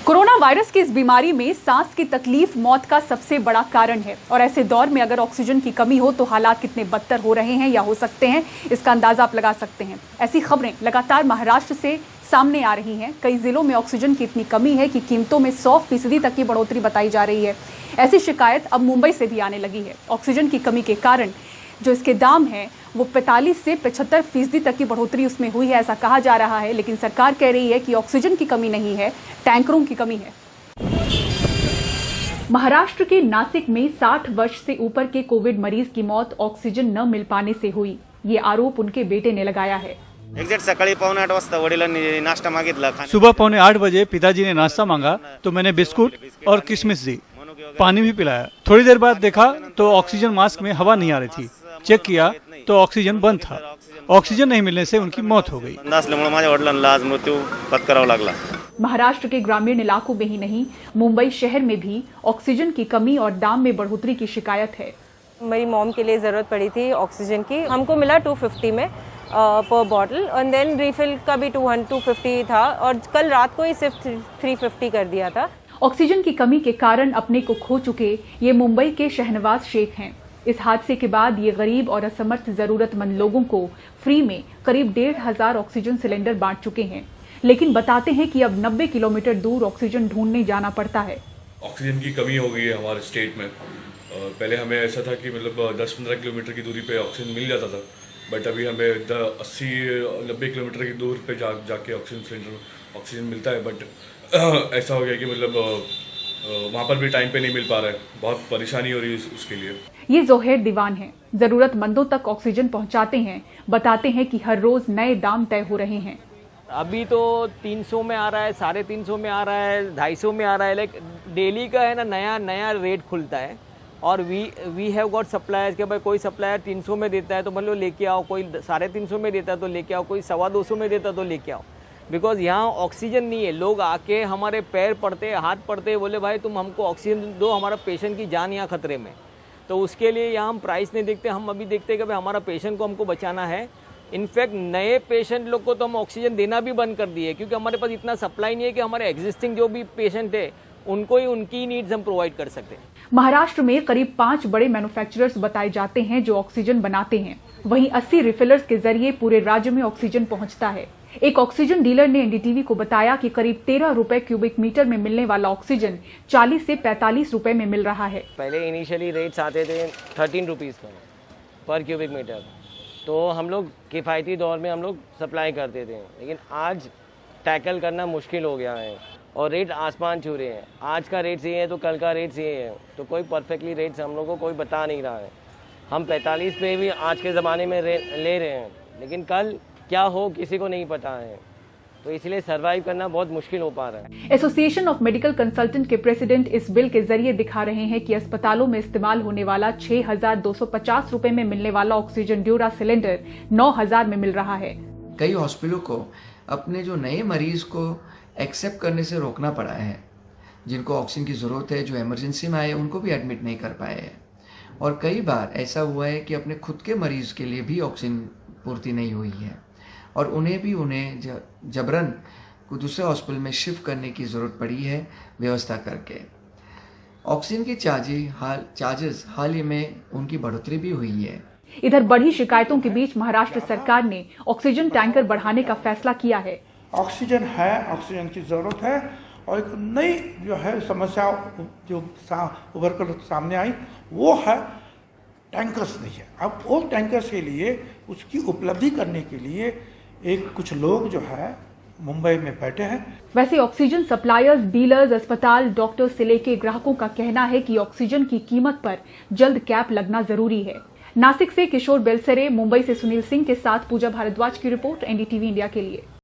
Corona virus की इस बीमारी में सांस की तकलीफ मौत का सबसे बड़ा कारण है और ऐसे दौर में अगर ऑक्सीजन की कमी हो तो हालात कितने बदतर हो रहे हैं या हो सकते हैं, इसका अंदाजा आप लगा सकते हैं। ऐसी खबरें लगातार महाराष्ट्र से सामने आ रही हैं। कई जिलों में ऑक्सीजन की इतनी कमी है कि कीमतों में 100% तक की बढ़ोतरी बताई जा रही है। ऐसी शिकायत अब मुंबई से भी आने लगी है। ऑक्सीजन की कमी के कारण जो इसके दाम हैं वो 45 से 75% तक की बढ़ोतरी उसमें हुई है, ऐसा कहा जा रहा है। लेकिन सरकार कह रही है कि ऑक्सीजन की कमी नहीं है, टैंकरों की कमी है। महाराष्ट्र के नासिक में 60 वर्ष से ऊपर के कोविड मरीज की मौत ऑक्सीजन न मिल पाने से हुई, ये आरोप उनके बेटे ने लगाया है। एक्झॅक्ट सकाळी 7:45 वाजता वडिलांनी नाश्ता मागितला। सुबह 7:45 बजे पिताजी ने नाश्ता मांगा तो मैंने बिस्कुट और किशमिश दी, पानी भी पिलाया। थोड़ी देर बाद देखा तो ऑक्सीजन मास्क में हवा नहीं आ रही थी। चेक किया तो ऑक्सीजन बंद था। ऑक्सीजन नहीं मिलने से उनकी मौत हो गई। माझ्या वडिलांना आज मृत्यू पत्करावा लागला। महाराष्ट्र के ग्रामीण इलाकों में ही नहीं, मुंबई शहर में भी ऑक्सीजन की कमी और दाम में बढ़ोतरी की शिकायत है। मेरी मॉम के लिए ज़रूरत पड़ी थी ऑक्सीजन की, हमको मिला 250 में पर बॉटल और देन रिफिल का भी 250 था और कल रात को ही सिर्फ 350 कर दिया था। ऑक्सीजन की कमी के कारण अपने को खो चुके ये मुंबई के शहनवाज शेख हैं। इस हादसे के बाद ये गरीब और असमर्थ जरूरतमंद लोगों को फ्री में करीब 1,500 ऑक्सीजन सिलेंडर बांट चुके हैं। लेकिन बताते हैं कि अब 90 किलोमीटर दूर ऑक्सीजन ढूंढने जाना पड़ता है। ऑक्सीजन की कमी हो गई है हमारे स्टेट में। पहले हमें ऐसा था कि मतलब 10-15 किलोमीटर की दूरी पे ऑक्सीजन मिल जाता था, बट अभी हमें 80-90 किलोमीटर की दूर पे जाके ऑक्सीजन सिलेंडर ऑक्सीजन मिलता है। बट ऐसा हो गया कि मतलब वहाँ पर भी टाइम पे नहीं मिल पा रहा है। बहुत परेशानी हो रही है उसके लिए। ये जोहेर दीवान हैं, जरूरतमंदों तक ऑक्सीजन पहुंचाते हैं। बताते हैं कि हर रोज नए दाम तय हो रहे हैं। अभी तो 300 में आ रहा है, 350 में आ रहा है, 250 में आ रहा है। लाइक डेली का है ना, नया रेट खुलता है। और वी हैव गॉट सप्लायर्स के भाई कोई सप्लायर 300 में देता है तो मतलब लेके आओ, कोई 350 में देता है तो लेके आओ, कोई 225 में देता है तो लेके आओ। बिकॉज यहाँ ऑक्सीजन नहीं है। लोग आके हमारे पैर पड़ते, हाथ पड़ते, बोले भाई तुम हमको ऑक्सीजन दो, हमारा पेशेंट की जान यहाँ खतरे में। तो उसके लिए यहाँ हम प्राइस नहीं देखते, हम अभी देखते हैं कि भाई हमारा पेशेंट को हमको बचाना है। इनफैक्ट नए पेशेंट लोग को तो हम ऑक्सीजन देना भी बंद कर दिए, क्योंकि हमारे पास इतना सप्लाई नहीं है कि हमारे एग्जिस्टिंग जो भी पेशेंट है उनको ही उनकी नीड्स हम प्रोवाइड कर सकते हैं। महाराष्ट्र में करीब 5 बड़े मैन्युफैक्चरर्स बताए जाते हैं जो ऑक्सीजन बनाते हैं। वहीं 80 रिफिलर्स के जरिए पूरे राज्य में ऑक्सीजन पहुंचता है। एक ऑक्सीजन डीलर ने एनडीटीवी को बताया कि करीब 13 रुपए क्यूबिक मीटर में मिलने वाला ऑक्सीजन 40 से 45 रुपए में मिल रहा है। पहले इनिशियली रेट्स आते थे 13 रुपीज़ पर क्यूबिक मीटर, तो हम लोग किफ़ायती दौर में हम लोग सप्लाई करते थे। लेकिन आज टैकल करना मुश्किल हो गया है और रेट आसमान छू रहे हैं। आज का रेट ये है तो कल का रेट ये है, तो कोई परफेक्टली रेट्स हम लोग को कोई बता नहीं रहा है। हम 45 पे भी आज के ज़माने में ले रहे हैं, लेकिन कल क्या हो किसी को नहीं पता है। तो इसलिए सरवाइव करना बहुत मुश्किल हो पा रहा है। एसोसिएशन ऑफ मेडिकल कंसल्टेंट के प्रेसिडेंट इस बिल के जरिए दिखा रहे हैं कि अस्पतालों में इस्तेमाल होने वाला 6,250 रुपए में मिलने वाला ऑक्सीजन ड्यूरा सिलेंडर 9,000 में मिल रहा है। कई हॉस्पिटलों को अपने जो नए मरीज को एक्सेप्ट करने से रोकना पड़ा है। जिनको ऑक्सीजन की ज़रूरत है, जो इमरजेंसी में आए, उनको भी एडमिट नहीं कर पाए हैं। और कई बार ऐसा हुआ है कि अपने खुद के मरीज के लिए भी ऑक्सीजन पूर्ति नहीं हुई है और उन्हें जबरन को दूसरे हॉस्पिटल में शिफ्ट करने की ज़रूरत पड़ी है व्यवस्था करके। ऑक्सीजन के चार्जेस हाल ही में उनकी बढ़ोतरी भी हुई है। इधर बढ़ी शिकायतों के बीच महाराष्ट्र सरकार ने ऑक्सीजन टैंकर बढ़ाने का फैसला किया है। ऑक्सीजन है, ऑक्सीजन की ज़रूरत है और एक नई जो है समस्या जो उभर कर सामने आई वो है टैंकर्स नहीं है। अब वो टैंकर्स के लिए उसकी उपलब्धि करने के लिए कुछ लोग जो है मुंबई में बैठे हैं। वैसे ऑक्सीजन सप्लायर्स, डीलर्स, अस्पताल, डॉक्टर से लेके ग्राहकों का कहना है कि ऑक्सीजन की कीमत पर जल्द कैप लगना जरूरी है। नासिक से किशोर बेलसरे, मुंबई से सुनील सिंह के साथ पूजा भारद्वाज की रिपोर्ट, एनडीटीवी इंडिया के लिए।